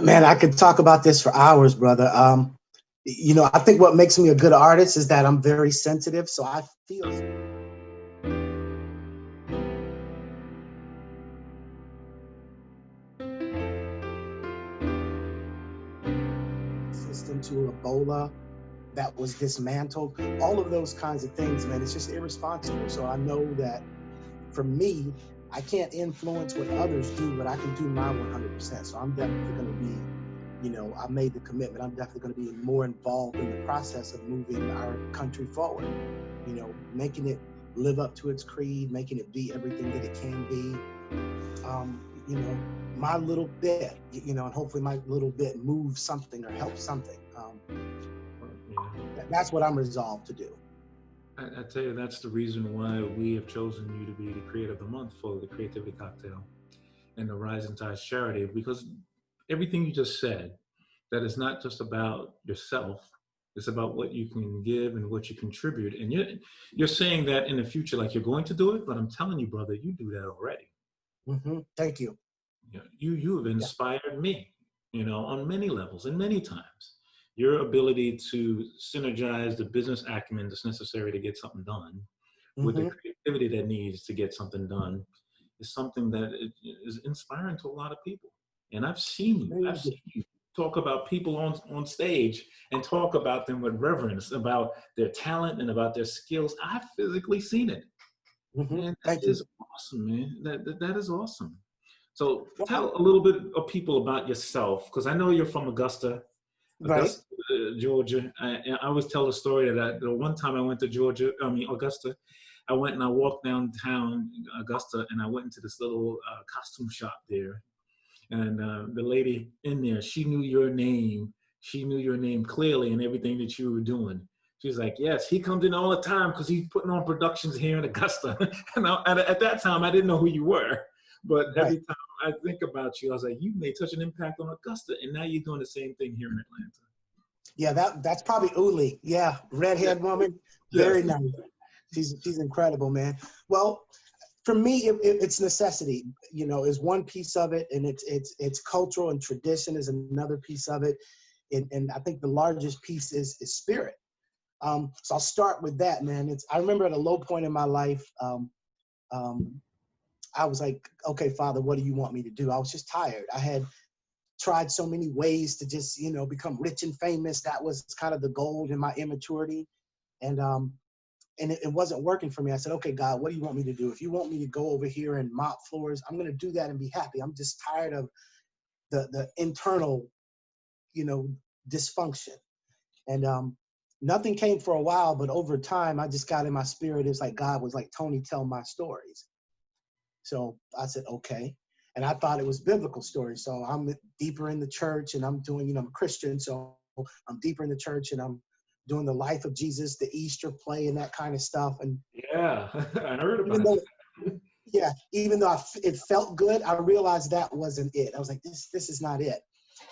Man, I could talk about this for hours, brother. I think what makes me a good artist is that I'm very sensitive. So I feel system to Ebola that was dismantled, all of those kinds of things, man. It's just irresponsible. So I know that for me, I can't influence what others do, but I can do my 100%. So I'm definitely going to be, I made the commitment. I'm definitely going to be more involved in the process of moving our country forward, making it live up to its creed, making it be everything that it can be. My little bit, and hopefully my little bit moves something or helps something. Yeah. That's what I'm resolved to do. I tell you, that's the reason why we have chosen you to be the creator of the month for the Creativity Cocktail and the Rising Tide Charity, because everything you just said, that is not just about yourself. It's about what you can give and what you contribute. And you're saying that in the future, like you're going to do it, but I'm telling you, brother, you do that already. Thank you. You have Yeah. inspired me, on many levels and many times. Your ability to synergize the business acumen that's necessary to get something done with the hmm creativity that needs to get something done is something that is inspiring to a lot of people. And I've seen you. I've Thank you. seen you talk about people on stage and talk about them with reverence about their talent and about their skills. I've physically seen it. Man, that Thank you. is awesome, man. That is awesome. So Well, tell a little bit of people about yourself, because I know you're from right. Augusta, Georgia. I always tell the story that the one time I went to Georgia, Augusta, I went and I walked downtown Augusta, and I went into this little costume shop there, and the lady in there, she knew your name. She knew your name clearly and everything that you were doing. She's like, yes, he comes in all the time because he's putting on productions here in Augusta. And at that time, I didn't know who you were. But Right. every time I think about you, I was like, you made such an impact on Augusta, and now you're doing the same thing here in Atlanta. Yeah, that's probably Uli. Yeah, Yeah, redhead woman. yes. Very nice. She's incredible, man. Well, for me, it's necessity. Is one piece of it, and it's cultural and tradition is another piece of it, and I think the largest piece is spirit. So I'll start with that, man. I remember at a low point in my life, um, I was like, okay, Father, what do you want me to do? I was just tired. I had tried so many ways to just, become rich and famous. That was kind of the goal in my immaturity. And it wasn't working for me. I said, okay, God, what do you want me to do? If you want me to go over here and mop floors, I'm going to do that and be happy. I'm just tired of the internal, you know, dysfunction. And nothing came for a while, but over time, I just got in my spirit. It's like God was like, Tony, tell my stories. So I said, okay. And I thought it was biblical stories. So I'm deeper in the church and I'm doing, I'm a Christian. So I'm deeper in the church and I'm doing the life of Jesus, the Easter play and that kind of stuff. And Yeah, I heard even about though, that. yeah, even though it felt good, I realized that wasn't it. I was like, this is not it.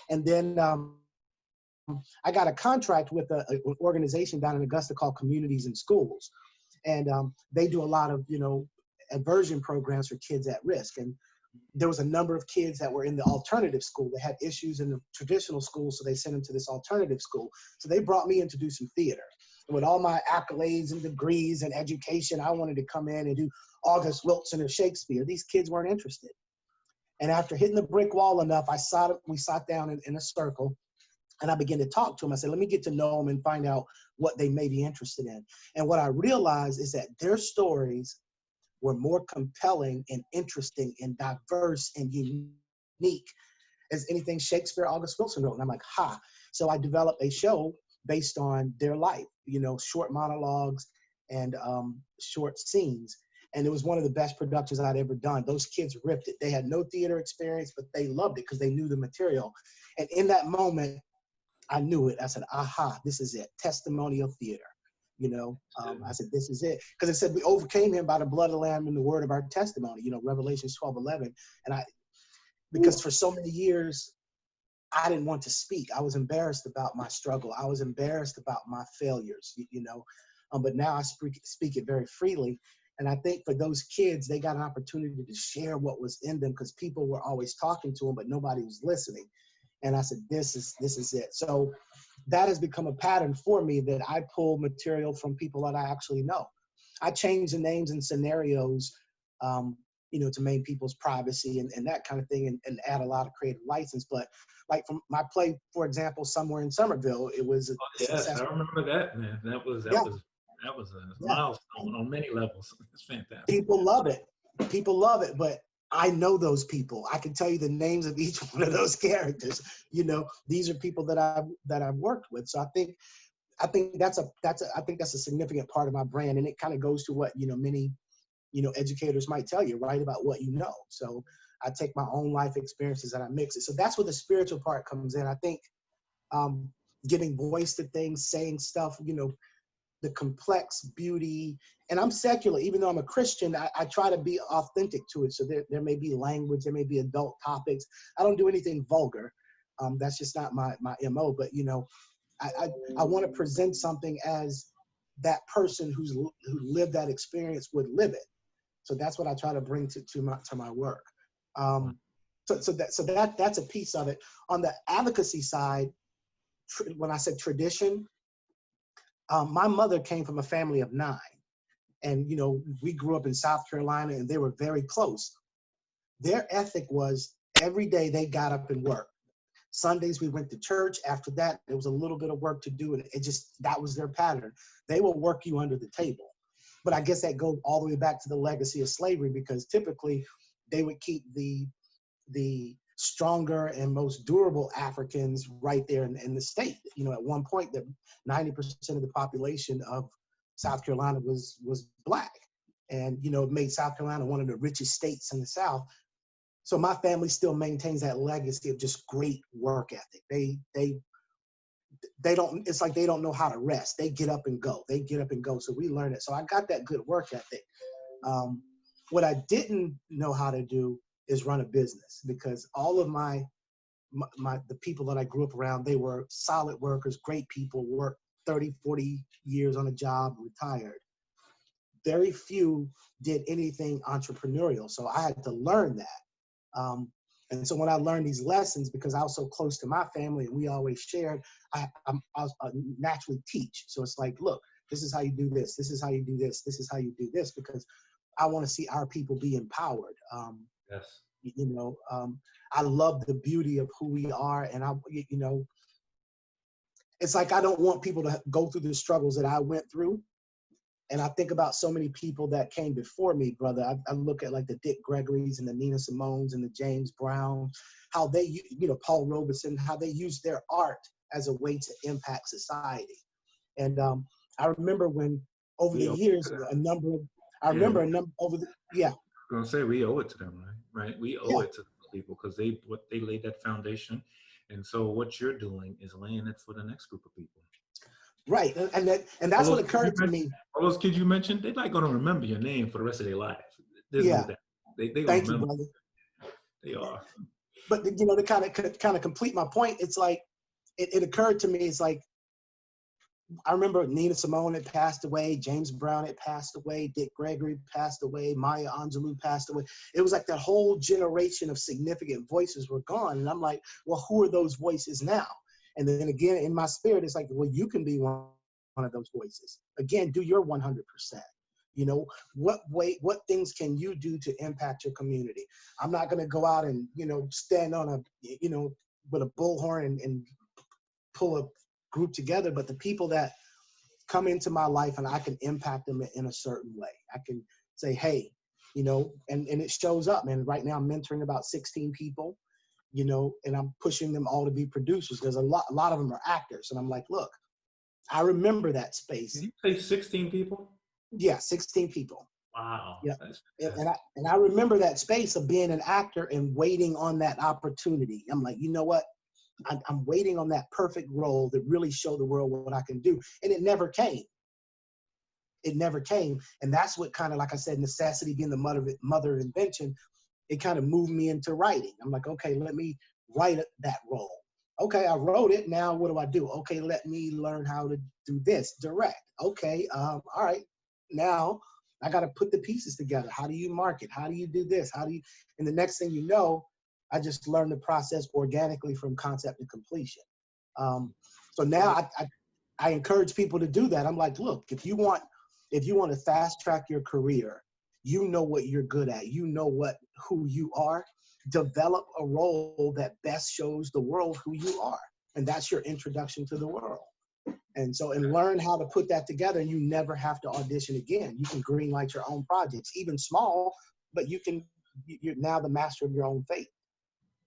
And then I got a contract with an organization down in Augusta called Communities in Schools. And they do a lot of, aversion programs for kids at risk. And there was a number of kids that were in the alternative school. They had issues in the traditional school, so they sent them to this alternative school. So they brought me in to do some theater. And with all my accolades and degrees and education, I wanted to come in and do August Wilson or Shakespeare. These kids weren't interested. And after hitting the brick wall enough, we sat down in a circle and I began to talk to them. I said, let me get to know them and find out what they may be interested in. And what I realized is that their stories were more compelling and interesting and diverse and unique as anything Shakespeare, August Wilson wrote. And I'm like, ha. So I developed a show based on their life, short monologues and short scenes. And it was one of the best productions I'd ever done. Those kids ripped it. They had no theater experience, but they loved it because they knew the material. And in that moment, I knew it. I said, aha, this is it. Testimonial theater. I said, this is it. Because it said we overcame him by the blood of the Lamb and the word of our testimony, Revelations 12:11. And because for so many years, I didn't want to speak. I was embarrassed about my struggle. I was embarrassed about my failures. But now I speak it very freely. And I think for those kids, they got an opportunity to share what was in them because people were always talking to them, but nobody was listening. And I said, this is it. So that has become a pattern for me, that I pull material from people that I actually know. I change the names and scenarios, to maintain people's privacy and that kind of thing, and add a lot of creative license. But like from my play, for example, Somewhere in Somerville, it was a Yes, I successful. remember that, man. Yeah, That was a yeah. milestone on many levels. It's fantastic. People love it. People love it, but I know those people. I can tell you the names of each one of those characters. These are people that I've worked with. So I think that's a significant part of my brand, and it kind of goes to what many educators might tell you, write about what you know. So I take my own life experiences and I mix it. So that's where the spiritual part comes in. I think giving voice to things, saying stuff, the complex beauty. And I'm secular, even though I'm a Christian, I try to be authentic to it. So there may be language, there may be adult topics. I don't do anything vulgar. That's just not my MO. But I want to present something as that person who lived that experience would live it. So that's what I try to bring to my work. So that's a piece of it. On the advocacy side, when I said tradition, my mother came from a family of 9. And, we grew up in South Carolina, and they were very close. Their ethic was every day they got up and worked. Sundays we went to church. After that, there was a little bit of work to do, and that was their pattern. They will work you under the table. But I guess that goes all the way back to the legacy of slavery, because typically they would keep the stronger and most durable Africans right there in the state. At one point, that 90% of the population of South Carolina was Black. And, it made South Carolina one of the richest states in the South. So my family still maintains that legacy of just great work ethic. They don't, it's like they don't know how to rest. They get up and go. So we learn it. So I got that good work ethic. What I didn't know how to do is run a business, because all of the people that I grew up around, they were solid workers, great people, worked 30, 40 years on a job, retired. Very few did anything entrepreneurial. So I had to learn that. And so when I learned these lessons, because I was so close to my family and we always shared, I naturally teach. So it's like, look, this is how you do this. This is how you do this. This is how you do this, because I want to see our people be empowered. Yes. I love the beauty of who we are. And it's like, I don't want people to go through the struggles that I went through. And I think about so many people that came before me, brother. I look at like the Dick Gregory's and the Nina Simone's and the James Brown, how they, Paul Robeson, how they use their art as a way to impact society. And I remember when over the years, I was gonna say we owe it to them, right? We owe it to people, because they laid that foundation, and so what you're doing is laying it for the next group of people. Right, and that's what occurred to me. All those kids you mentioned, they're not gonna remember your name for the rest of their life. There's no doubt. They Thank remember. You, brother. They are. But to kind of complete my point, it's like it occurred to me. It's like, I remember Nina Simone had passed away, James Brown had passed away, Dick Gregory passed away, Maya Angelou passed away. It was like that whole generation of significant voices were gone. And I'm like, well, who are those voices now? And then again, in my spirit, it's like, well, you can be one of those voices. Again, do your 100%. What things can you do to impact your community? I'm not going to go out and, stand on with a bullhorn and pull a group together, but the people that come into my life and I can impact them in a certain way. I can say, hey, and it shows up, man. Right now I'm mentoring about 16 people, and I'm pushing them all to be producers. There's a lot of them are actors. And I'm like, look, I remember that space. Did you say 16 people? Yeah, 16 people. Wow. Yeah. And I remember that space of being an actor and waiting on that opportunity. I'm like, you know what? I'm waiting on that perfect role that really show the world what I can do. And it never came. And that's what kind of, like I said, necessity being the mother of invention, it kind of moved me into writing. I'm like, okay, let me write that role. Okay, I wrote it. Now what do I do? Okay, let me learn how to do this, direct. Okay, all right. Now I got to put the pieces together. How do you market? How do you do this? And the next thing you know, I just learned the process organically from concept to completion. So now I encourage people to do that. I'm like, look, if you want to fast track your career, you know what you're good at, you know who you are, develop a role that best shows the world who you are. And that's your introduction to the world. And learn how to put that together, and you never have to audition again. You can green light your own projects, even small, but you're now the master of your own fate.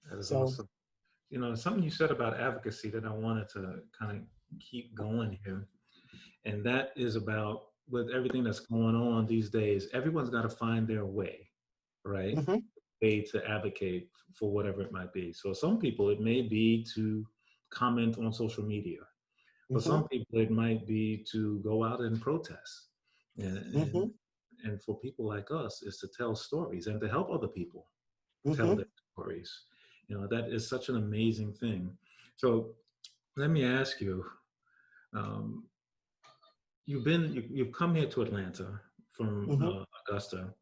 That is awesome. You know, something you said about advocacy that I wanted to kind of keep going here. And that is about, with everything that's going on these days, everyone's got to find their way, right? Mm-hmm. Way to advocate for whatever it might be. So some people, it may be to comment on social media. For some people, it might be to go out and protest. And for people like us, is to tell stories and to help other people tell their stories. You know, that is such an amazing thing. So let me ask you, you've come here to Atlanta from Augusta.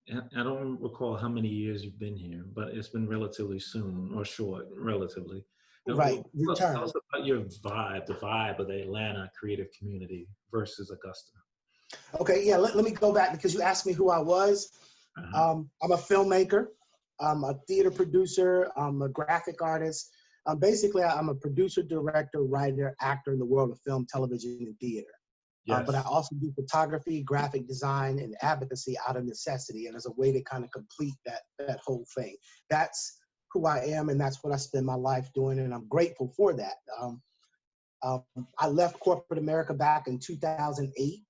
And I don't recall how many years you've been here, but it's been relatively soon, or short, relatively. Right. Tell us about your vibe, the vibe of the Atlanta creative community versus Augusta. Okay, yeah, let me go back, because you asked me who I was. I'm a filmmaker. I'm a theater producer. I'm a graphic artist. Basically, I'm a producer, director, writer, actor in the world of film, television, and theater. Yes. But I also do photography, graphic design, and advocacy out of necessity, and as a way to kind of complete that whole thing. That's who I am, and that's what I spend my life doing, and I'm grateful for that. I left corporate America back in 2008,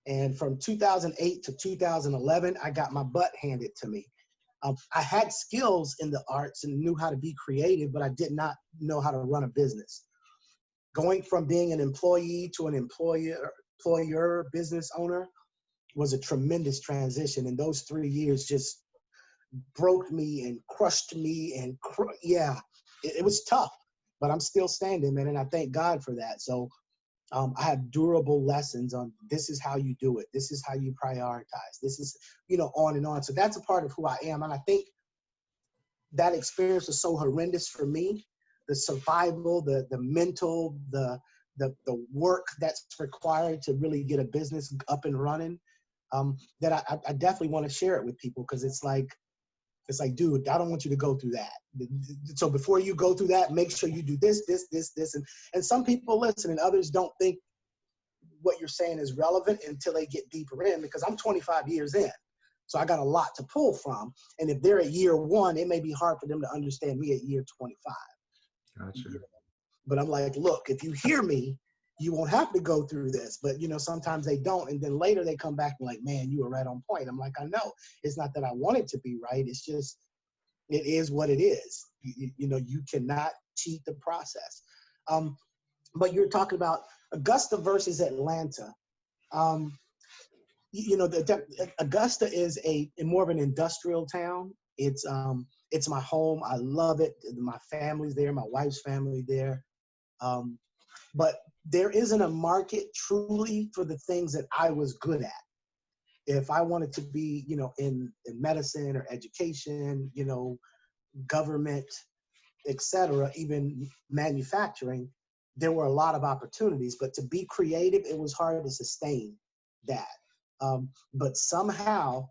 and from 2008 to 2011, I got my butt handed to me. I had skills in the arts and knew how to be creative, but I did not know how to run a business. Going from being an employee to an employer, business owner was a tremendous transition. And those 3 years just broke me and crushed me. And it was tough, but I'm still standing, man. And I thank God for that. So I have durable lessons on this is how you do it. This is how you prioritize. This is, on and on. So that's a part of who I am. And I think that experience was so horrendous for me. The survival, the mental, the work that's required to really get a business up and running, that I definitely want to share it with people, because it's like, dude, I don't want you to go through that. So before you go through that, make sure you do this. And some people listen and others don't think what you're saying is relevant until they get deeper in, because I'm 25 years in. So I got a lot to pull from. And if they're at year 1, it may be hard for them to understand me at year 25. Gotcha. But I'm like, look, if you hear me, you won't have to go through this. But, sometimes they don't. And then later they come back and like, man, you were right on point. I'm like, I know. It's not that I want it to be right. It's just, it is what it is. You cannot cheat the process. But you're talking about Augusta versus Atlanta. Augusta is more of an industrial town. It's my home. I love it. My family's there. My wife's family there. But there isn't a market truly for the things that I was good at. If I wanted to be, in medicine or education, government, etc., even manufacturing, there were a lot of opportunities. But to be creative, it was hard to sustain that. But somehow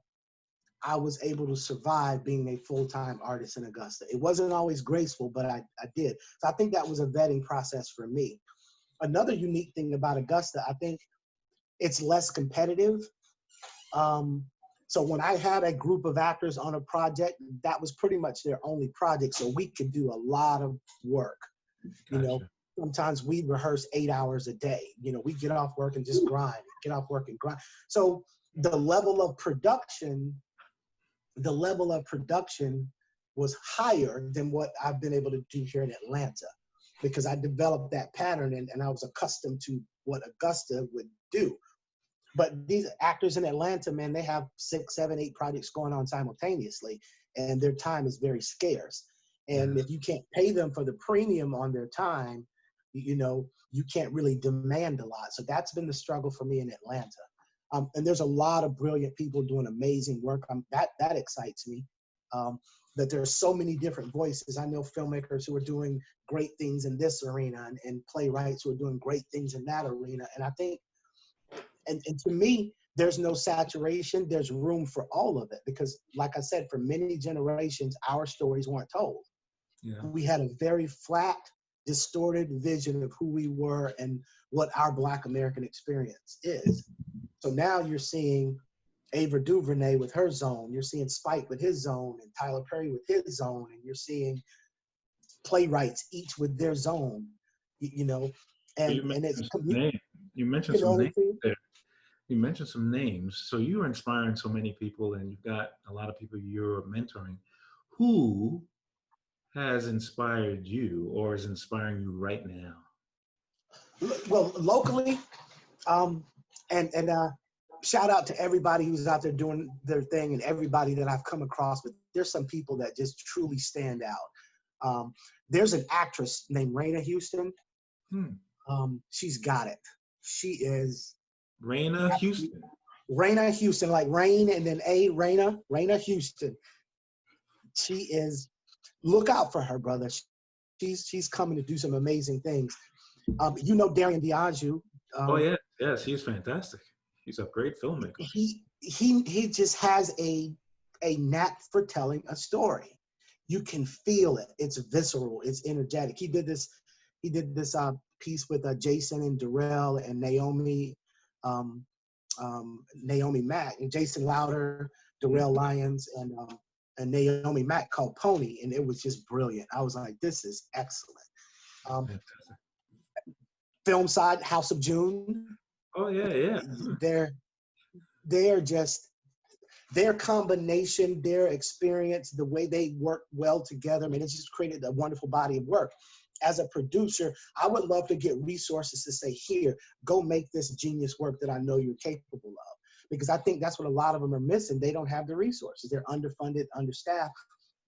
I was able to survive being a full-time artist in Augusta. It wasn't always graceful, but I did. So I think that was a vetting process for me. Another unique thing about Augusta, I think it's less competitive. So when I had a group of actors on a project, that was pretty much their only project. So we could do a lot of work. Gotcha. Sometimes we rehearse 8 hours a day. We get off work and just grind, get off work and grind. So the level of production was higher than what I've been able to do here in Atlanta, because I developed that pattern and I was accustomed to what Augusta would do. But these actors in Atlanta, man, they have 6, 7, 8 projects going on simultaneously, and their time is very scarce. And if you can't pay them for the premium on their time, you can't really demand a lot. So that's been the struggle for me in Atlanta. And there's a lot of brilliant people doing amazing work. That excites me. that there's so many different voices. I know filmmakers who are doing great things in this arena, and playwrights who are doing great things in that arena. And I think, and to me, there's no saturation. There's room for all of it, because like I said, for many generations, our stories weren't told. Yeah. We had a very flat, distorted vision of who we were and what our Black American experience is. So now you're seeing Ava DuVernay with her zone, you're seeing Spike with his zone, and Tyler Perry with his zone, and you're seeing playwrights each with their zone, you know, and it's, you mentioned some names there. You mentioned some names. So you're inspiring so many people, and you've got a lot of people you're mentoring. Who has inspired you or is inspiring you right now? Well, locally, and shout out to everybody who's out there doing their thing and everybody that I've come across, but there's some people that just truly stand out. There's an actress named Raina Houston. She's got it. She is Raina Houston. Raina Houston, like rain and then Raina Houston. She is, look out for her, brother. She's coming to do some amazing things. You know Darian Diageo. Oh yeah, yes, he's fantastic. He's a great filmmaker. He just has a knack for telling a story. You can feel it. It's visceral. It's energetic. He did this piece with Jason and Darrell and Naomi Mack, and Jason Louder, Darrell Lyons, and Naomi Mack, called Pony, and it was just brilliant. I was like, this is excellent. Film side, House of June. Oh yeah. They're just, their combination, their experience, the way they work well together. I mean, it's just created a wonderful body of work. As a producer, I would love to get resources to say, here, go make this genius work that I know you're capable of. Because I think that's what a lot of them are missing. They don't have the resources. They're underfunded, understaffed.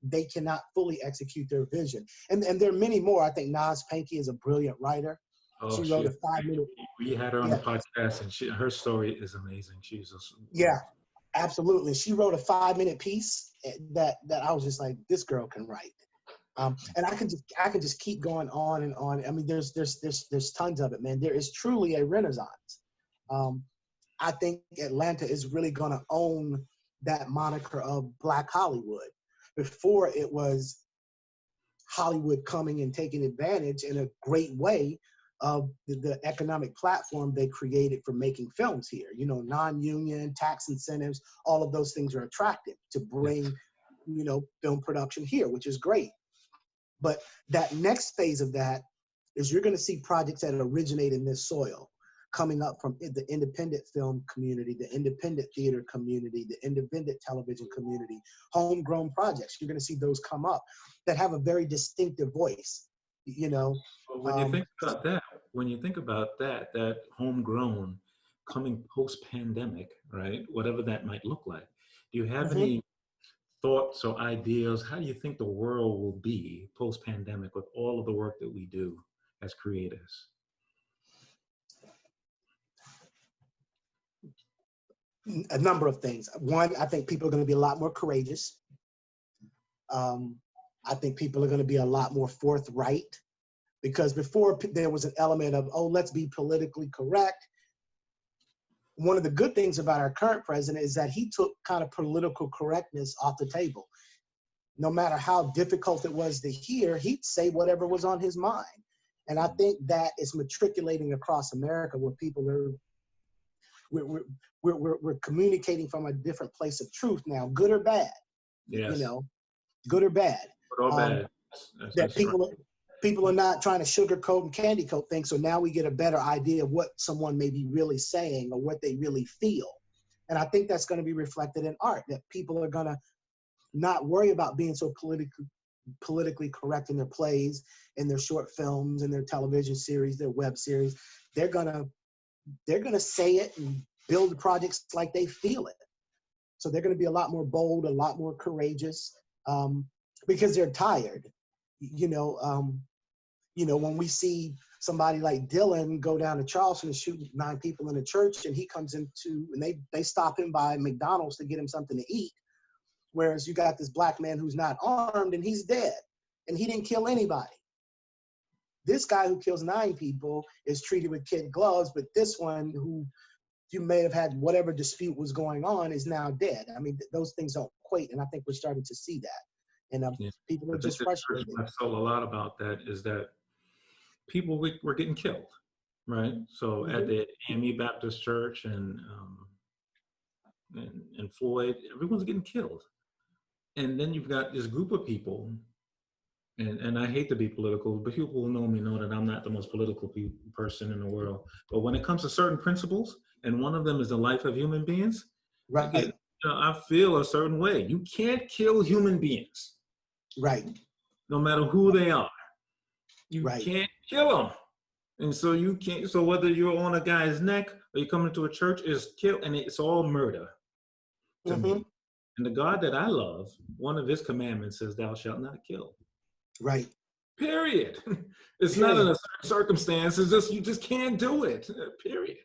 They cannot fully execute their vision. And there are many more. I think Naz Panky is a brilliant writer. Oh, she wrote a 5-minute. We had her on the podcast, and her story is amazing. She's yeah, absolutely. She wrote a 5-minute piece that I was just like, this girl can write. And I can just keep going on and on. I mean, there's tons of it, man. There is truly a renaissance. I think Atlanta is really going to own that moniker of Black Hollywood. Before, it was Hollywood coming and taking advantage in a great way of the economic platform they created for making films here. You know, non-union, tax incentives, all of those things are attractive to bring, you know, film production here, which is great. But that next phase of that is you're going to see projects that originate in this soil coming up from the independent film community, the independent theater community, the independent television community, homegrown projects. You're going to see those come up that have a very distinctive voice, you know. Well, when you think about that homegrown coming post-pandemic, right, whatever that might look like, do you have any thoughts or ideas? How do you think the world will be post-pandemic with all of the work that we do as creators? A number of things. One, I think people are going to be a lot more courageous. I think people are going to be a lot more forthright, because before there was an element of, oh, let's be politically correct. One of the good things about our current president is that he took kind of political correctness off the table. No matter how difficult it was to hear, he'd say whatever was on his mind. And I think that is matriculating across America, where people are, we're communicating from a different place of truth now, good or bad. Yes. You know, good or bad. Good or bad. That people are not trying to sugarcoat and candy coat things. So now we get a better idea of what someone may be really saying or what they really feel. And I think that's going to be reflected in art, that people are going to not worry about being so politically correct in their plays, in their short films, in their television series, their web series. They're gonna say it and build the projects like they feel it. So they're going to be a lot more bold, a lot more courageous, because they're tired. You know, when we see somebody like Dylan go down to Charleston and shoot 9 people in a church, and he comes into, and they stop him by McDonald's to get him something to eat. Whereas you got this black man who's not armed and he's dead and he didn't kill anybody. This guy who kills 9 people is treated with kid gloves, but this one who you may have had whatever dispute was going on is now dead. I mean, those things don't equate, and I think we're starting to see that. And people are just frustrated. I felt a lot about that is that people were getting killed, right? So at the AME Baptist Church and Floyd, everyone's getting killed. And then you've got this group of people, and I hate to be political, but people who know me know that I'm not the most political person in the world. But when it comes to certain principles, and one of them is the life of human beings, right? I feel a certain way. You can't kill human beings, right? No matter who they are, you right. can't kill them. And so you can't. So whether you're on a guy's neck or you come into a church, is kill, and it's all murder to me. And the God that I love, one of his commandments says, "Thou shalt not kill." Right. Period. It's not in a certain circumstance. It's just you just can't do it. Period.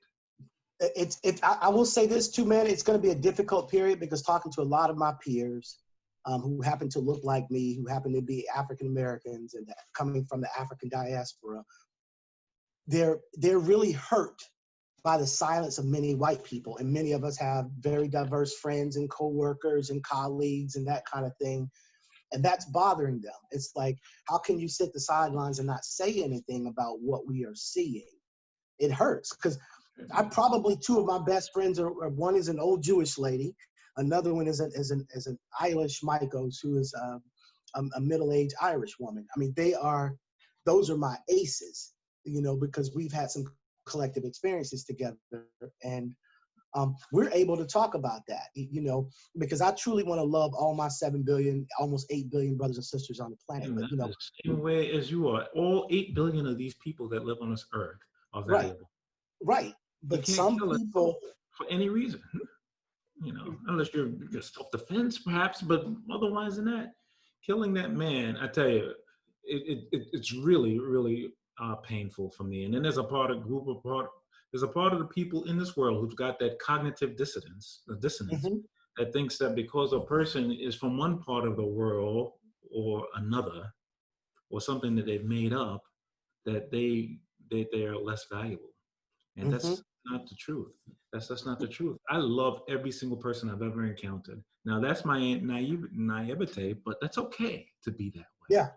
I will say this too, man. It's going to be a difficult period because talking to a lot of my peers who happen to look like me, who happen to be African Americans and coming from the African diaspora, they're really hurt by the silence of many white people. And many of us have very diverse friends and coworkers and colleagues and that kind of thing. And that's bothering them. It's like, how can you sit the sidelines and not say anything about what we are seeing? It hurts because I probably 2 of my best friends are one is an old Jewish lady. Another one is an Irish Michaels, who is a middle-aged Irish woman. I mean, those are my aces, because we've had some collective experiences together, and we're able to talk about that, because I truly want to love all my 7 billion, almost 8 billion brothers and sisters on the planet. But, the same way as you are, all 8 billion of these people that live on this earth are valuable. Right. But some people, for any reason, unless you're just self-defense, perhaps, but otherwise than that, killing that man, I tell you, it's really, really painful for me. And then there's a part of the people in this world who've got that cognitive dissonance, that thinks that because a person is from one part of the world or another, or something that they've made up, that they're less valuable. And that's not the truth. That's not the truth. I love every single person I've ever encountered. Now that's my naivete, but that's okay to be that way. Yeah.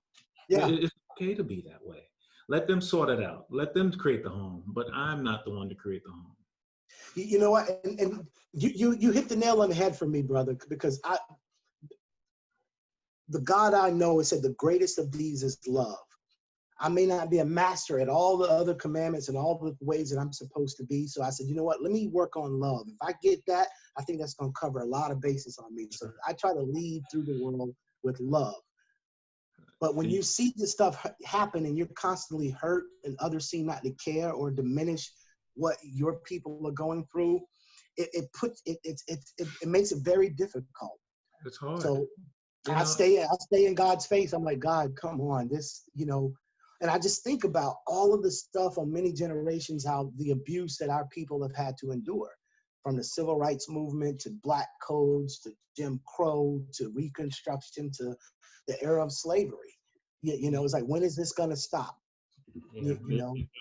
It's okay to be that way. Let them sort it out. Let them create the home, but I'm not the one to create the home. You know what? And you hit the nail on the head for me, brother, because the God I know has said the greatest of these is love. I may not be a master at all the other commandments and all the ways that I'm supposed to be. So I said, you know what? Let me work on love. If I get that, I think that's going to cover a lot of bases on me. So I try to lead through the world with love. But when you see this stuff happen and you're constantly hurt and others seem not to care or diminish what your people are going through, it makes it very difficult. It's hard. So I stay in God's face. I'm like, God, come on, this, and I just think about all of the stuff on many generations, how the abuse that our people have had to endure, from the civil rights movement to black codes to Jim Crow to Reconstruction to the era of slavery. It's like, when is this going to stop? The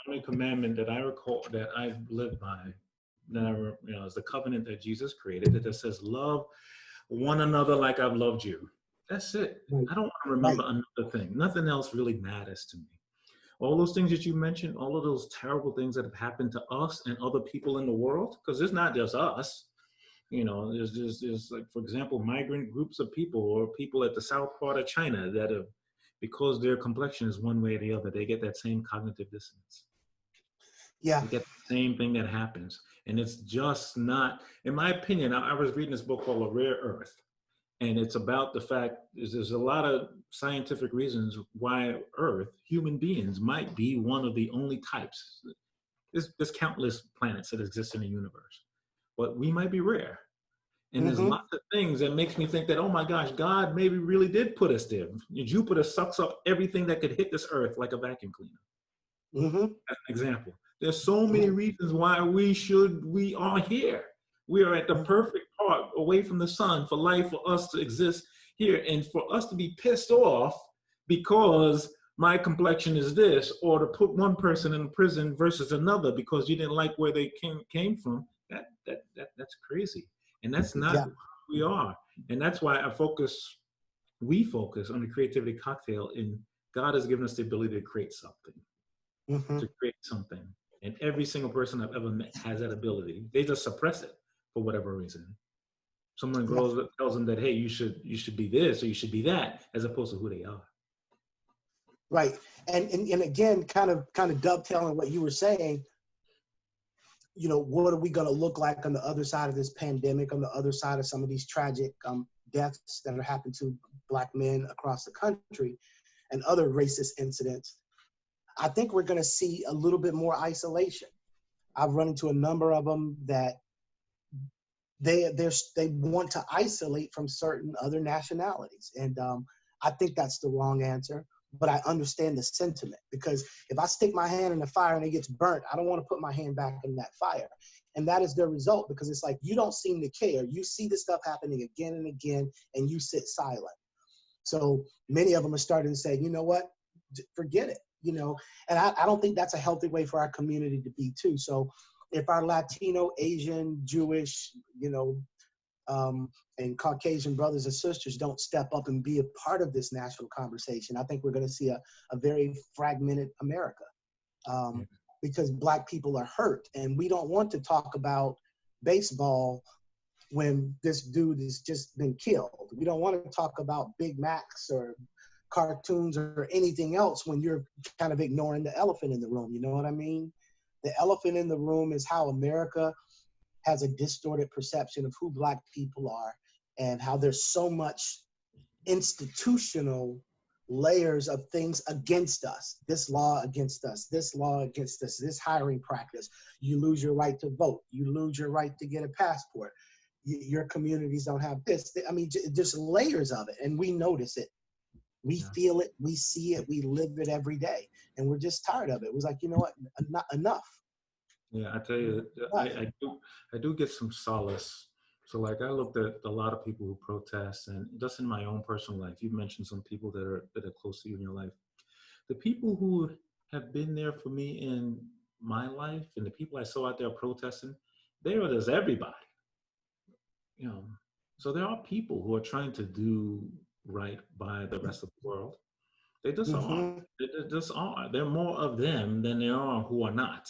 only commandment that I recall that I've lived by, is the covenant that Jesus created that says, love one another like I've loved you. That's it. Right. I don't want to remember another thing. Nothing else really matters to me. All those things that you mentioned, all of those terrible things that have happened to us and other people in the world, because it's not just us. There's like, for example, migrant groups of people or people at the south part of China that have, because their complexion is one way or the other, they get that same cognitive dissonance. Yeah. They get the same thing that happens. And it's just not, in my opinion, I was reading this book called A Rare Earth. And it's about the fact there's a lot of scientific reasons why Earth, human beings, might be one of the only types. There's countless planets that exist in the universe, but we might be rare. And there's lots of things that makes me think that, oh my gosh, God maybe really did put us there. Jupiter sucks up everything that could hit this Earth like a vacuum cleaner. As an example. There's so many reasons why we are here. We are at the perfect part away from the sun for life, for us to exist here, and for us to be pissed off because my complexion is this, or to put one person in prison versus another because you didn't like where they came from. That's crazy, and that's not Yeah. who we are. And that's why we focus on the creativity cocktail. And God has given us the ability to create something, Mm-hmm. and every single person I've ever met has that ability. They just suppress it for whatever reason. Someone grows up, tells them that, hey, you should be this or you should be that, as opposed to who they are. Right. And again, kind of dovetailing what you were saying, you know, what are we going to look like on the other side of this pandemic, on the other side of some of these tragic deaths that are happening to Black men across the country and other racist incidents? I think we're going to see a little bit more isolation. I've run into a number of them that they want to isolate from certain other nationalities. And I think that's the wrong answer, but I understand the sentiment, because if I stick my hand in the fire and it gets burnt, I don't want to put my hand back in that fire. And that is the result, because it's like, you don't seem to care. You see this stuff happening again and again, and you sit silent. So many of them are starting to say, you know what, forget it, you know, and I don't think that's a healthy way for our community to be too. So if our Latino, Asian, Jewish, you know, and Caucasian brothers and sisters don't step up and be a part of this national conversation, I think we're going to see a very fragmented America, because Black people are hurt, and we don't want to talk about baseball when this dude has just been killed. We don't want to talk about Big Macs or cartoons or anything else when you're kind of ignoring the elephant in the room. You know what I mean? The elephant in the room is how America has a distorted perception of who Black people are, and how there's so much institutional layers of things against us. This law against us, this law against us, this hiring practice. You lose your right to vote. You lose your right to get a passport. Your communities don't have this. I mean, just layers of it. And we notice it. We feel it. We see it. We live it every day. And we're just tired of it. It was like, you know what? Enough. Yeah, I tell you, I do get some solace. So like, I looked at a lot of people who protest, and just in my own personal life, you mentioned some people that are close to you in your life. The people who have been there for me in my life, and the people I saw out there protesting, they are just everybody. You know, so there are people who are trying to do right by the rest of the world. They just are. They just are. There are more of them than there are who are not.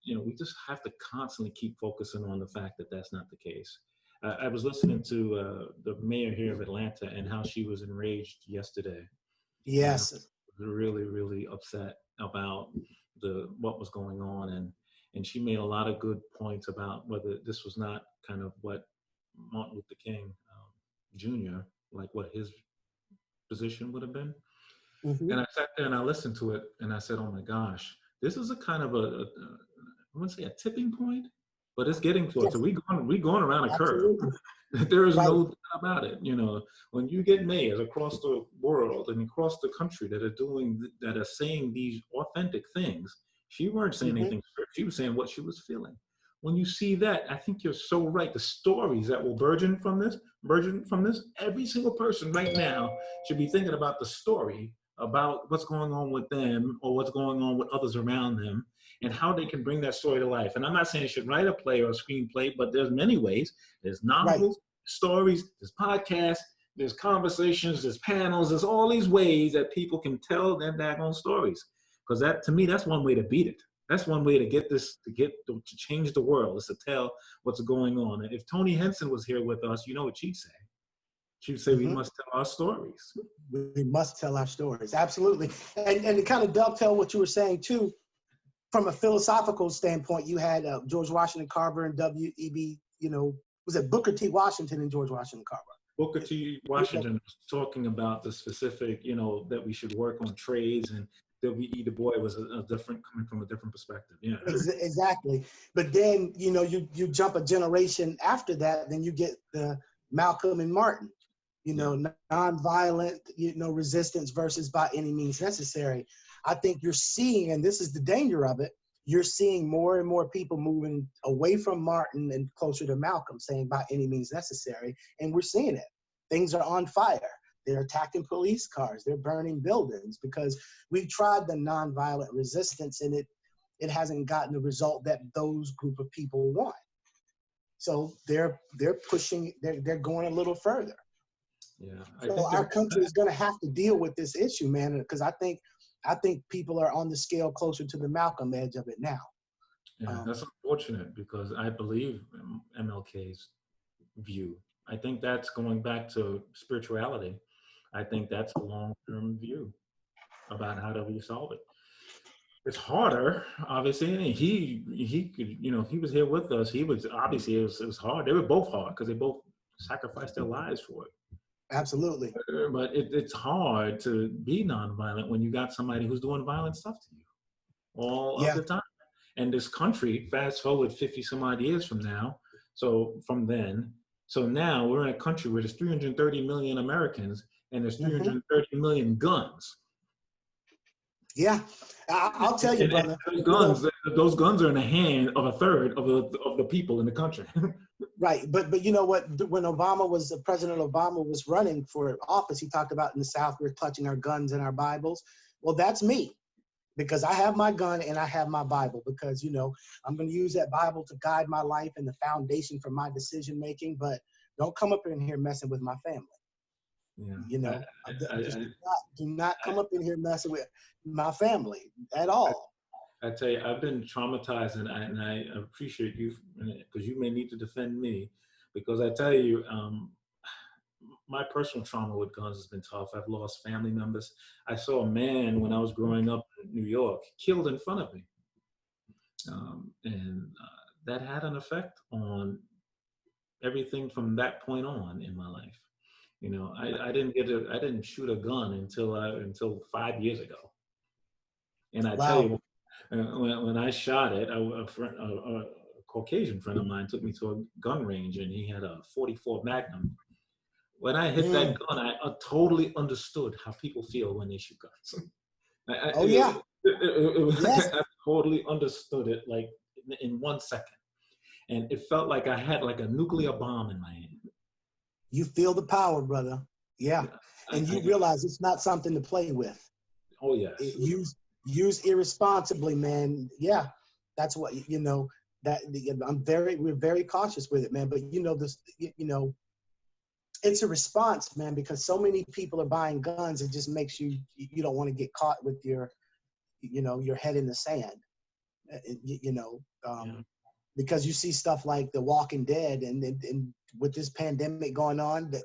You know, we just have to constantly keep focusing on the fact that that's not the case. I was listening to the mayor here of Atlanta and how she was enraged yesterday. Yes. Really, really upset about what was going on, and she made a lot of good points about whether this was not kind of what Martin Luther King Jr., like what his position would have been. And I sat there and I listened to it, and I said, oh my gosh, this is a kind of I wouldn't say a tipping point, but it's getting closer. Yes. We're going around a curve. There is no doubt about it. You know, when you get mayors across the world and across the country that are saying these authentic things, she weren't saying anything. She was saying what she was feeling. When you see that, I think you're so right. The stories that will burgeon from this, every single person right now should be thinking about the story about what's going on with them or what's going on with others around them, and how they can bring that story to life. And I'm not saying you should write a play or a screenplay, but there's many ways. There's novels, stories, there's podcasts, there's conversations, there's panels, there's all these ways that people can tell their daggone stories. Because that, to me, that's one way to beat it. That's one way to get this, to change the world, is to tell what's going on. And if Tony Henson was here with us, you know what she'd say? She'd say, we must tell our stories. We must tell our stories, absolutely. And to kind of dovetail what you were saying too, from a philosophical standpoint, you had George Washington Carver and W.E.B., you know, was it Booker T. Washington and George Washington Carver? Booker T. Washington was talking about the specific, you know, that we should work on trades, and W.E. Du Bois was coming from a different perspective. Yeah, exactly. But then, you know, you jump a generation after that, then you get the Malcolm and Martin, you know, nonviolent, you know, resistance versus by any means necessary. I think you're seeing, and this is the danger of it, you're seeing more and more people moving away from Martin and closer to Malcolm, saying by any means necessary. And we're seeing it. Things are on fire. They're attacking police cars. They're burning buildings because we've tried the nonviolent resistance, and it hasn't gotten the result that those group of people want. So they're pushing, they're going a little further. Yeah. So our country is going to have to deal with this issue, man, because I think people are on the scale closer to the Malcolm edge of it now. Yeah, that's unfortunate because I believe in MLK's view. I think that's going back to spirituality. I think that's a long-term view about how do we solve it. It's harder, obviously, and he could, you know, he was here with us. He was obviously it was hard. They were both hard because they both sacrificed their lives for it. Absolutely. But it's hard to be nonviolent when you got somebody who's doing violent stuff to you all of the time. And this country, fast forward 50 some odd years from now, so from then, so now we're in a country where there's 330 million Americans and there's 330 million guns. Yeah, I'll tell you, brother. Those guns are in the hand of a third of the people in the country. Right, but you know what? When President Obama was running for office, he talked about in the South we're clutching our guns and our Bibles. Well, that's me, because I have my gun and I have my Bible, because you know I'm going to use that Bible to guide my life and the foundation for my decision making. But don't come up in here messing with my family. Yeah. You know, do not come up in here messing with my family at all. I tell you, I've been traumatized, and I appreciate you because you may need to defend me, because I tell you, my personal trauma with guns has been tough. I've lost family members. I saw a man when I was growing up in New York killed in front of me, and that had an effect on everything from that point on in my life. You know, I didn't shoot a gun until 5 years ago, and I tell you. When I shot it, a Caucasian friend of mine took me to a gun range, and he had a 44 Magnum. When I hit that gun, I totally understood how people feel when they shoot guns. I totally understood it, like in 1 second, and it felt like I had like a nuclear bomb in my hand. You feel the power, brother. Yeah, and you realize it's not something to play with. Oh yes. Use irresponsibly, man. Yeah, that's what, you know, that we're very cautious with it, man. But you know, this, you know, it's a response, man, because so many people are buying guns. It just makes you don't want to get caught with your, you know, your head in the sand, you know, because you see stuff like The Walking Dead, and with this pandemic going on, that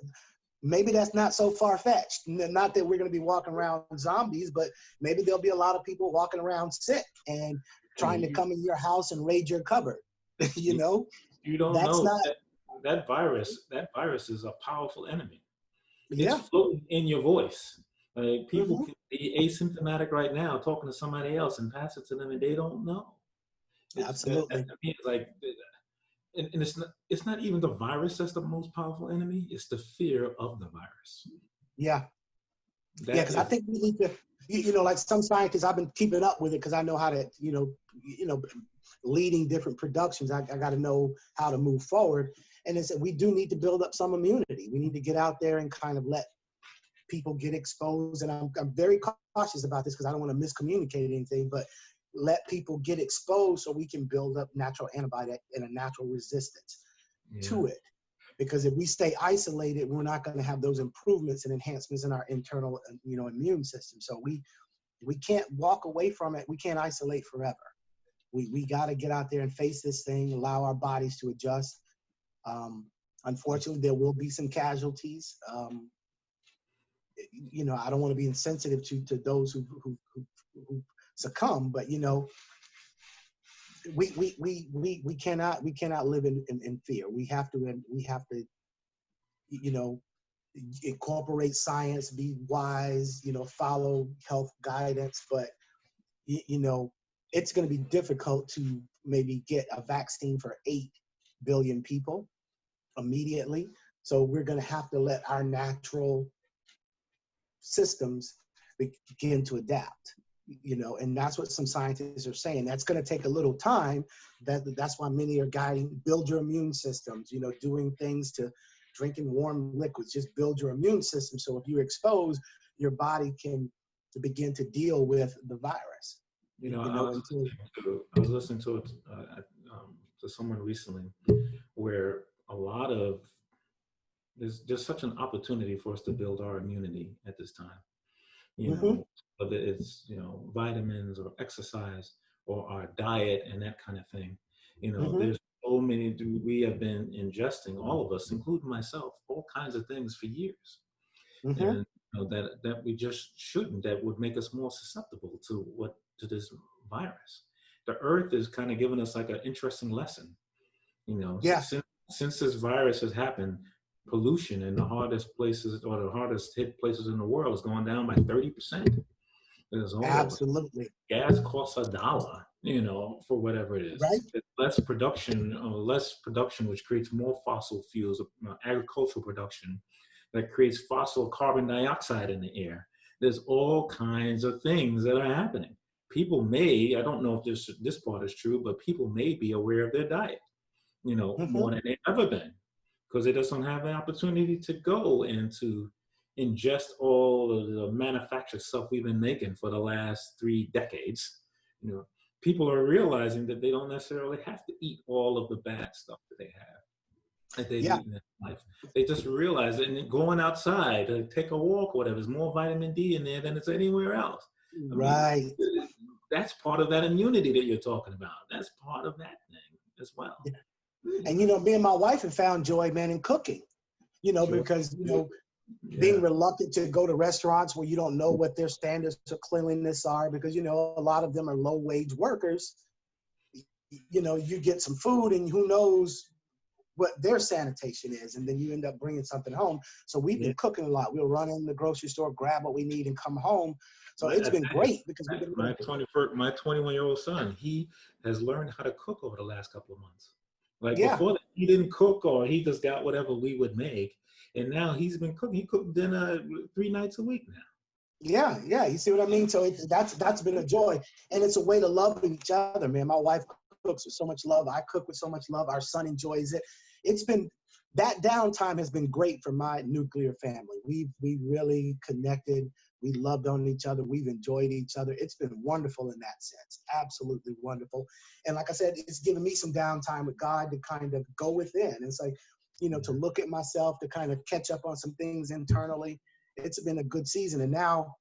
maybe that's not so far-fetched. Not that we're going to be walking around zombies, but maybe there'll be a lot of people walking around sick and trying to come in your house and raid your cupboard. You know? You don't know that virus is a powerful enemy. It's floating in your voice. Like people can be asymptomatic right now talking to somebody else and pass it to them, and they don't know. Absolutely. I mean, like, and it's not even the virus that's the most powerful enemy. It's the fear of the virus. Yeah. Because I think we need to, you know, like some scientists, I've been keeping up with it because I know how to, you know, leading different productions. I got to know how to move forward. And it's we do need to build up some immunity. We need to get out there and kind of let people get exposed. And I'm very cautious about this because I don't want to miscommunicate anything, but let people get exposed so we can build up natural antibody and a natural resistance to it. Because if we stay isolated, we're not going to have those improvements and enhancements in our internal, you know, immune system. So we can't walk away from it. We can't isolate forever. We got to get out there and face this thing, allow our bodies to adjust. Unfortunately, there will be some casualties. You know, I don't want to be insensitive to those who succumb, but you know, we cannot live in fear. We have to, you know, incorporate science, be wise, you know, follow health guidance. But you know, it's going to be difficult to maybe get a vaccine for 8 billion people immediately. So we're going to have to let our natural systems begin to adapt. you know, and that's what some scientists are saying. That's going to take a little time. That's why many are guiding, build your immune systems, you know, doing things to drinking warm liquids, just build your immune system. So if you're exposed, your body can to begin to deal with the virus. You know, Until I was listening to someone recently where a lot of there's just such an opportunity for us to build our immunity at this time. You know, whether it's, you know, vitamins or exercise or our diet and that kind of thing. You know, there's so many, we have been ingesting, all of us, including myself, all kinds of things for years. And you know, that we just shouldn't, that would make us more susceptible to this virus. The earth is kind of giving us like an interesting lesson. You know, since this virus has happened, pollution in the hardest places or the hardest hit places in the world is going down by 30%. Absolutely. Gas costs $1, you know, for whatever it is. Right. Less production, which creates more fossil fuels, agricultural production that creates fossil carbon dioxide in the air. There's all kinds of things that are happening. People may, I don't know if this part is true, but people may be aware of their diet, you know, more than they've ever been, because they just don't have the opportunity to go and to ingest all of the manufactured stuff we've been making for the last 3 decades. You know, people are realizing that they don't necessarily have to eat all of the bad stuff that they have, that they've eaten in life. They just realize it, and going outside to take a walk or whatever, there's more vitamin D in there than it's anywhere else. I mean, that's part of that immunity that you're talking about. That's part of that thing as well. Yeah. And, you know, me and my wife have found joy, man, in cooking, you know, because, you know, being reluctant to go to restaurants where you don't know what their standards of cleanliness are, because, you know, a lot of them are low wage workers. You know, you get some food and who knows what their sanitation is, and then you end up bringing something home. So we've been cooking a lot. We'll run in the grocery store, grab what we need, and come home. So it's been great because we've been my 21-year-old son, he has learned how to cook over the last couple of months. Like before that, he didn't cook, or he just got whatever we would make. And now he's been cooking. He cooked dinner 3 nights a week now. Yeah. You see what I mean? So that's been a joy. And it's a way to love each other, man. My wife cooks with so much love. I cook with so much love. Our son enjoys it. It's been, that downtime has been great for my nuclear family. We really connected. We loved on each other. We've enjoyed each other. It's been wonderful in that sense. Absolutely wonderful. And like I said, it's given me some downtime with God to kind of go within. It's like, you know, to look at myself, to kind of catch up on some things internally. It's been a good season. And now,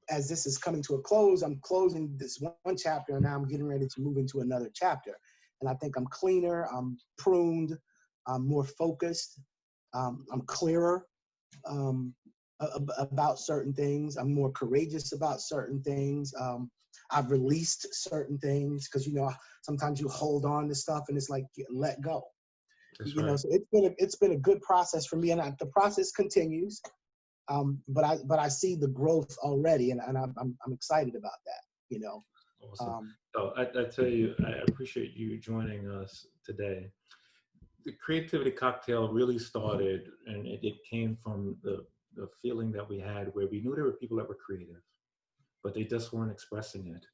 as this is coming to a close, I'm closing this one chapter, and now I'm getting ready to move into another chapter. And I think I'm cleaner, I'm pruned, I'm more focused, I'm clearer about certain things. I'm more courageous about certain things. I've released certain things because, you know, sometimes you hold on to stuff and it's like, let go. That's you know, so it's been a good process for me, and the process continues. But I see the growth already, and I'm excited about that. You know. Awesome. So I tell you, I appreciate you joining us today. The Creativity Cocktail really started, and it came from the feeling that we had where we knew there were people that were creative, but they just weren't expressing it.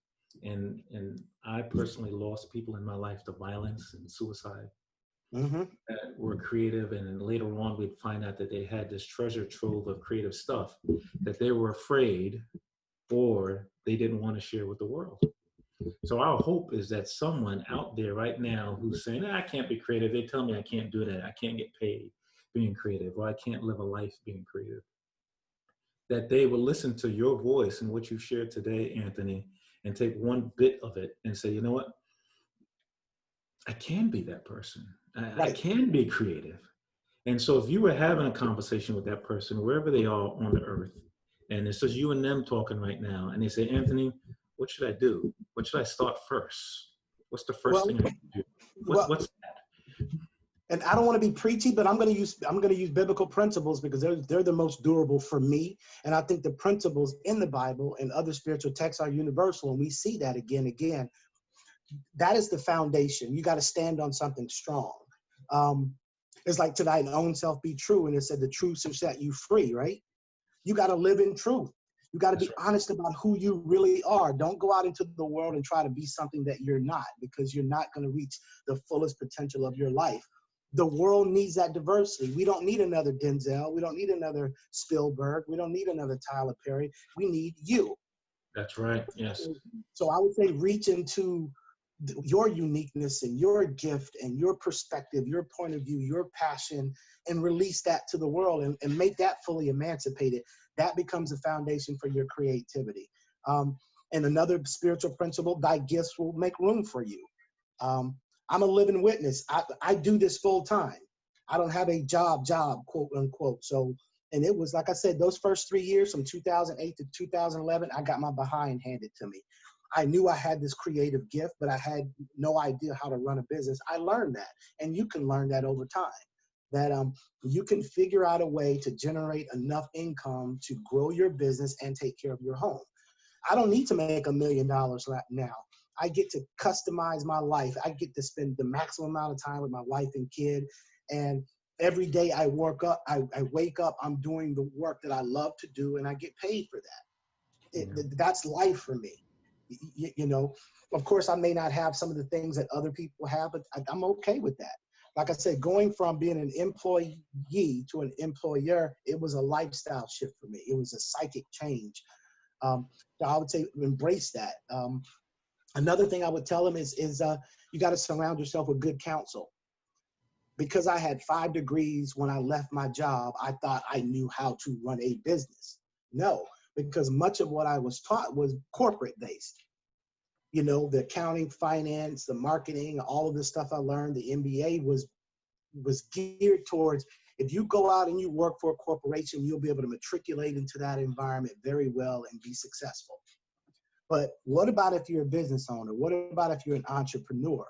And I personally lost people in my life to violence and suicide. That were creative, and then later on we'd find out that they had this treasure trove of creative stuff that they were afraid or they didn't want to share with the world. So our hope is that someone out there right now who's saying, I can't be creative, they tell me I can't do that, I can't get paid being creative, or I can't live a life being creative, that they will listen to your voice and what you shared today, Anthony, and take one bit of it and say, you know what, I can be that person. I can be creative. And so if you were having a conversation with that person, wherever they are on the earth, and it's just you and them talking right now, and they say, Anthony, what should I do? What should I start first? What's the first thing I should do? What's that? And I don't want to be preachy, but I'm going to use biblical principles because they're the most durable for me. And I think the principles in the Bible and other spiritual texts are universal, and we see that again. That is the foundation. You got to stand on something strong. It's like tonight, own self be true. And it said the truth shall set you free, right? You got to live in truth. You got to be honest about who you really are. Don't go out into the world and try to be something that you're not, because you're not going to reach the fullest potential of your life. The world needs that diversity. We don't need another Denzel. We don't need another Spielberg. We don't need another Tyler Perry. We need you. That's right. Yes. So I would say reach into your uniqueness and your gift and your perspective, your point of view, your passion, and release that to the world and make that fully emancipated. That becomes a foundation for your creativity. And another spiritual principle, thy gifts will make room for you. I'm a living witness. I do this full time. I don't have a job, quote unquote. So, and it was, like I said, those first 3 years from 2008 to 2011, I got my behind handed to me. I knew I had this creative gift, but I had no idea how to run a business. I learned that, and you can learn that over time, that you can figure out a way to generate enough income to grow your business and take care of your home. I don't need to make $1 million now. I get to customize my life. I get to spend the maximum amount of time with my wife and kid. And every day I wake up, I'm doing the work that I love to do, and I get paid for that. That's life for me. You know, of course, I may not have some of the things that other people have, but I'm okay with that. Like I said, going from being an employee to an employer, it was a lifestyle shift for me. It was a psychic change. So I would say embrace that. Another thing I would tell them is you got to surround yourself with good counsel. Because I had 5 degrees when I left my job, I thought I knew how to run a business. No, because much of what I was taught was corporate based. You know, the accounting, finance, the marketing, all of the stuff I learned, the MBA was geared towards, if you go out and you work for a corporation, you'll be able to matriculate into that environment very well and be successful. But what about if you're a business owner? What about if you're an entrepreneur?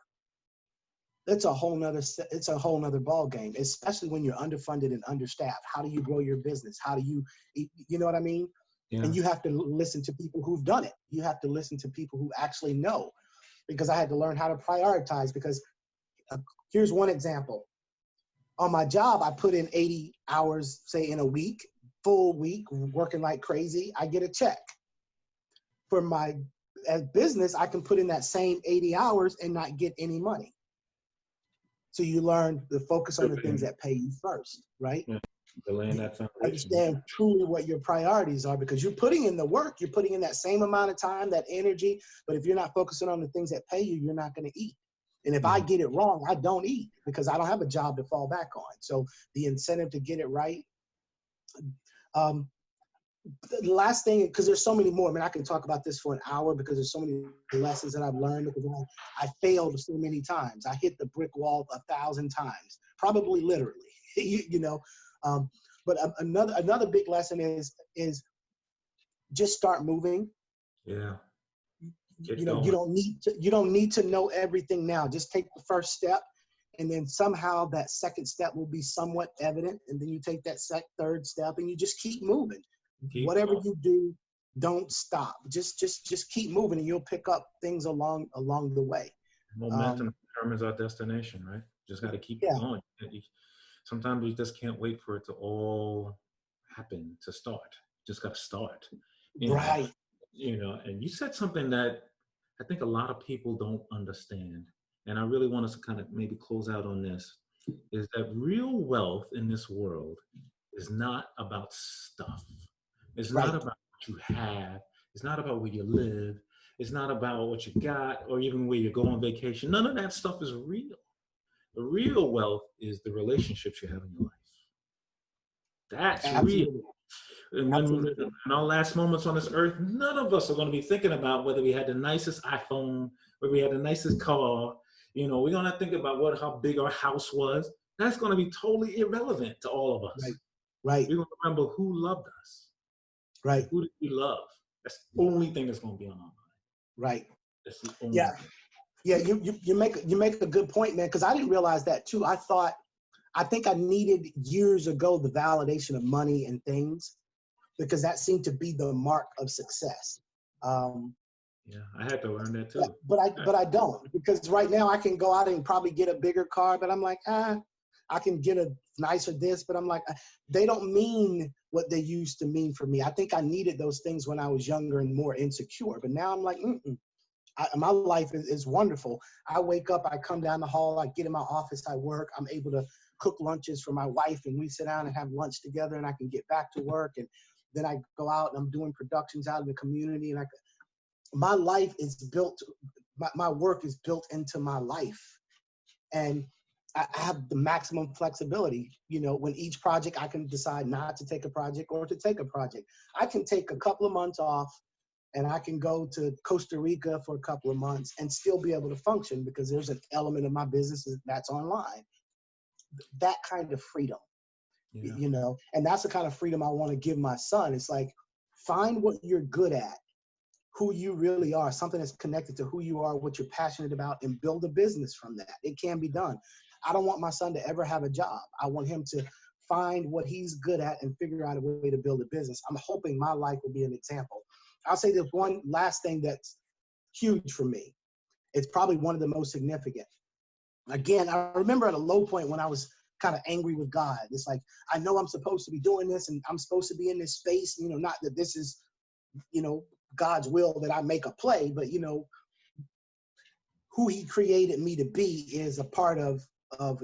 It's a whole nother ball game, especially when you're underfunded and understaffed. How do you grow your business? How do you know what I mean? Yeah. And you have to listen to people who've done it. You have to listen to people who actually know, because I had to learn how to prioritize. Because here's one example. On my job, I put in 80 hours, say in a week, full week, working like crazy. I get a check. For my business, I can put in that same 80 hours and not get any money. So you learn to focus on the things that pay you first, right? Yeah. Delaying that foundation. Understand truly what your priorities are, because you're putting in the work, you're putting in that same amount of time, that energy, but if you're not focusing on the things that pay you, you're not going to eat. And if I get it wrong, I don't eat, because I don't have a job to fall back on. So the incentive to get it right. The last thing, because there's so many more, I mean, I can talk about this for an hour, because there's so many lessons that I've learned, because I failed so many times. I hit the brick wall 1,000 times, probably literally, you know. But another big lesson is just start moving. Yeah. You know, you don't need to know everything now. Just take the first step, and then somehow that second step will be somewhat evident, and then you take that third step, and you just keep moving. Whatever you do, don't stop. Just keep moving, and you'll pick up things along the way. Momentum determines our destination, right? Just got to keep going. Sometimes we just can't wait for it to all happen to start. Just got to start. Right. You know, and you said something that I think a lot of people don't understand, and I really want us to kind of maybe close out on this, is that real wealth in this world is not about stuff. It's not about what you have. It's not about where you live. It's not about what you got, or even where you go on vacation. None of that stuff is real. The real wealth is the relationships you have in your life. That's Absolutely. real. And when in our last moments on this earth, none of us are going to be thinking about whether we had the nicest iPhone, whether we had the nicest car. You know, we're going to think about how big our house was. That's going to be totally irrelevant to all of us. Right. We're going to remember who loved us. Right. Who did we love? That's the only thing that's going to be on our mind. Right. That's the only thing. Yeah. You make a good point, man. Because I didn't realize that too. I think I needed years ago the validation of money and things, because that seemed to be the mark of success. Yeah, I had to learn that too. But I don't, because right now I can go out and probably get a bigger car, but I'm like, I can get a nicer this, but I'm like, they don't mean what they used to mean for me. I think I needed those things when I was younger and more insecure, but now I'm like, my life is wonderful. I wake up, I come down the hall, I get in my office, I work, I'm able to cook lunches for my wife, and we sit down and have lunch together, and I can get back to work, and then I go out and I'm doing productions out in the community, and my life is built, my work is built into my life. And I have the maximum flexibility. You know, when each project, I can decide not to take a project or to take a project. I can take a couple of months off, and I can go to Costa Rica for a couple of months and still be able to function, because there's an element of my business that's online. That kind of freedom, you know, and that's the kind of freedom I want to give my son. It's like, find what you're good at, who you really are, something that's connected to who you are, what you're passionate about, and build a business from that. It can be done. I don't want my son to ever have a job. I want him to find what he's good at and figure out a way to build a business. I'm hoping my life will be an example. I'll say there's one last thing that's huge for me. It's probably one of the most significant. Again, I remember at a low point when I was kind of angry with God. It's like, I know I'm supposed to be doing this and I'm supposed to be in this space, you know, not that this is, you know, God's will that I make a play, but, you know, who he created me to be is a part of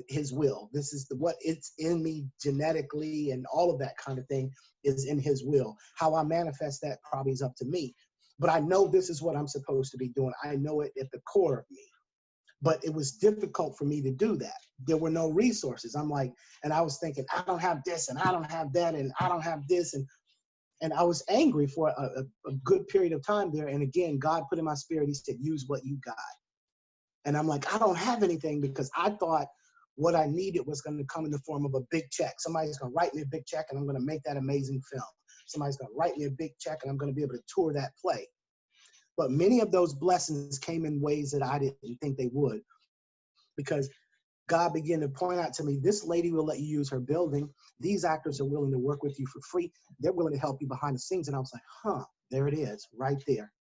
his will. This is what it's in me genetically, and all of that kind of thing is in his will. How I manifest that probably is up to me. But I know this is what I'm supposed to be doing. I know it at the core of me. But it was difficult for me to do that. There were no resources. I'm like, and I was thinking, I don't have this, and I don't have that, and I don't have this. And I was angry for a good period of time there. And again, God put in my spirit, he said, use what you got. And I'm like, I don't have anything, because I thought what I needed was going to come in the form of a big check. Somebody's going to write me a big check, and I'm going to make that amazing film. Somebody's going to write me a big check, and I'm going to be able to tour that play. But many of those blessings came in ways that I didn't think they would, because God began to point out to me, this lady will let you use her building. These actors are willing to work with you for free. They're willing to help you behind the scenes. And I was like, there it is right there.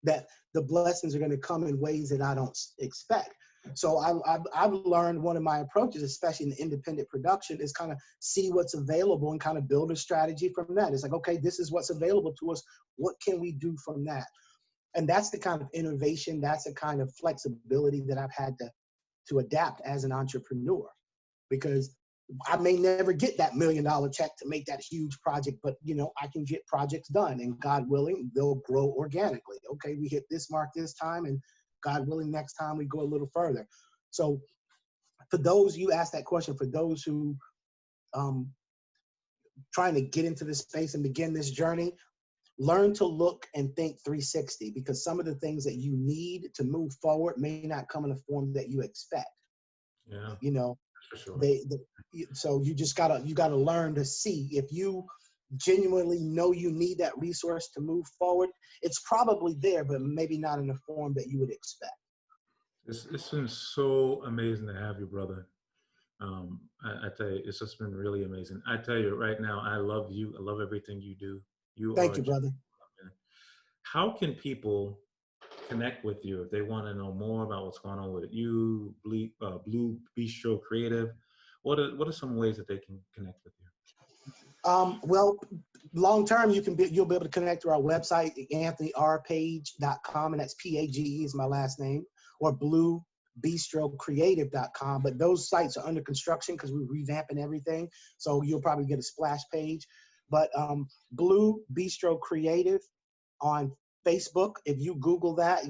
That the blessings are going to come in ways that I don't expect. So I've learned, one of my approaches, especially in the independent production, is kind of see what's available and kind of build a strategy from that. It's like, okay, this is what's available to us. What can we do from that? And that's the kind of innovation, that's the kind of flexibility that I've had to adapt as an entrepreneur, because I may never get that $1 million check to make that huge project, but you know, I can get projects done, and God willing, they'll grow organically. Okay, we hit this mark this time, and God willing, next time we go a little further. So for those, you asked that question, for those who trying to get into this space and begin this journey, learn to look and think 360, because some of the things that you need to move forward may not come in a form that you expect. Yeah, you know, for sure. So you just gotta learn to see, if you genuinely know you need that resource to move forward, it's probably there, but maybe not in the form that you would expect. It's been so amazing to have you, brother. I tell you, it's just been really amazing. I tell you right now, I love you. I love everything you do. Thank you, brother. How can people connect with you if they want to know more about what's going on with you, Blue Bistro Creative? What are some ways that they can connect with you? Well, long term, you'll be able to connect through our website, AntonyRpage.com, and that's PAGE is my last name, or BlueBistroCreative.com. But those sites are under construction because we're revamping everything, so you'll probably get a splash page. But Blue Bistro Creative on Facebook, if you Google that,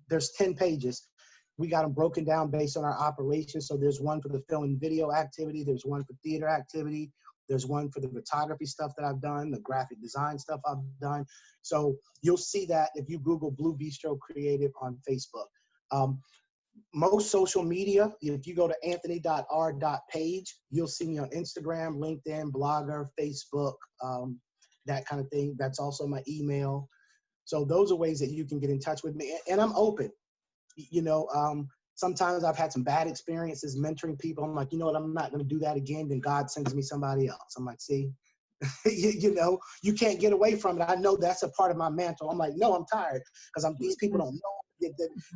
there's 10 pages. We got them broken down based on our operations. So there's one for the film and video activity. There's one for theater activity. There's one for the photography stuff that I've done, the graphic design stuff I've done. So you'll see that if you Google Blue Bistro Creative on Facebook. Most social media, if you go to Antony.R.page, you'll see me on Instagram, LinkedIn, Blogger, Facebook, that kind of thing. That's also my email. So those are ways that you can get in touch with me. And I'm open. You know, sometimes I've had some bad experiences mentoring people. I'm like, you know what, I'm not going to do that again. Then God sends me somebody else. I'm like, see, you know, you can't get away from it. I know that's a part of my mantle. I'm like, no, I'm tired, because these people don't know.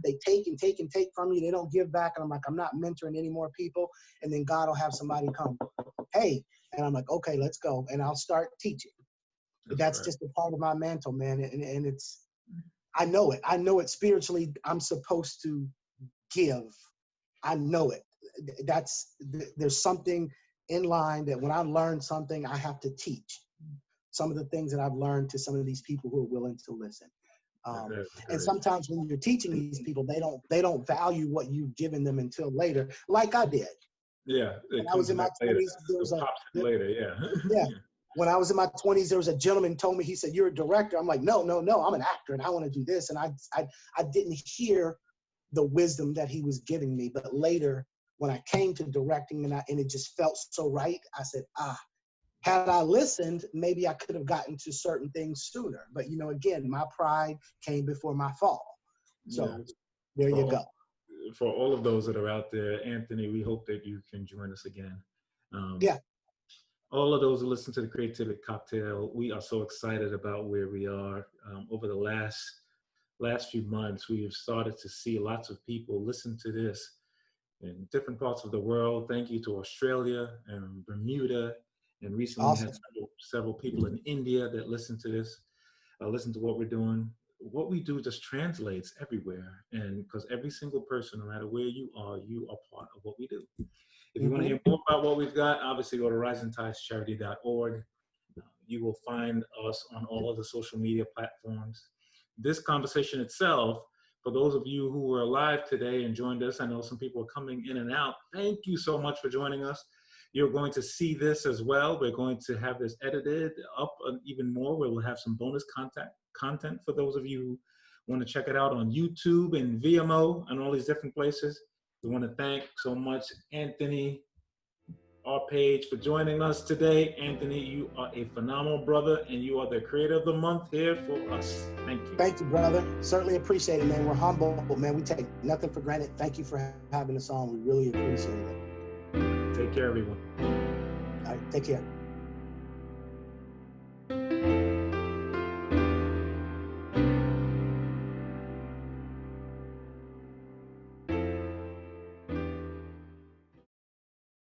They take and take and take from you. They don't give back. And I'm like, I'm not mentoring any more people. And then God will have somebody come. Hey, And I'm like, okay, let's go. And I'll start teaching. That's right. just a part of my mantle, man. And it's, I know it. I know it spiritually. I'm supposed to give. I know it. There's something in line that when I learn something, I have to teach some of the things that I've learned to some of these people who are willing to listen. And sometimes when you're teaching these people, they don't value what you've given them until later, like I did. Yeah, When I was in my 20s, there was later, yeah. Yeah. When I was in my 20s, there was a gentleman told me, he said, "You're a director." I'm like, no, I'm an actor and I want to do this. And I didn't hear the wisdom that he was giving me. But later, when I came to directing and it just felt so right, I said, had I listened, maybe I could have gotten to certain things sooner. But, again, my pride came before my fall. So there you go. For all of those that are out there, Anthony, we hope that you can join us again. All of those who listen to the Creativity Cocktail, we are so excited about where we are. Over the last few months, we have started to see lots of people listen to this in different parts of the world. Thank you to Australia and Bermuda. And recently we had several people in India that listen to this, listen to what we're doing. What we do just translates everywhere. And because every single person, no matter where you are part of what we do. If you want to hear more about what we've got, obviously go to risingtidescharity.org. You will find us on all of the social media platforms. This conversation itself, for those of you who were alive today and joined us, I know some people are coming in and out. Thank you so much for joining us. You're going to see this as well. We're going to have this edited up even more, where we'll have some bonus content for those of you who want to check it out on YouTube and Vimeo and all these different places. We want to thank so much Antony R for joining us today. Anthony, you are a phenomenal brother, and you are the creator of the month here for us. Thank you. Thank you, brother. Certainly appreciate it, man. We're humble, man. We take nothing for granted. Thank you for having us on. We really appreciate it. Take care, everyone. All right, take care.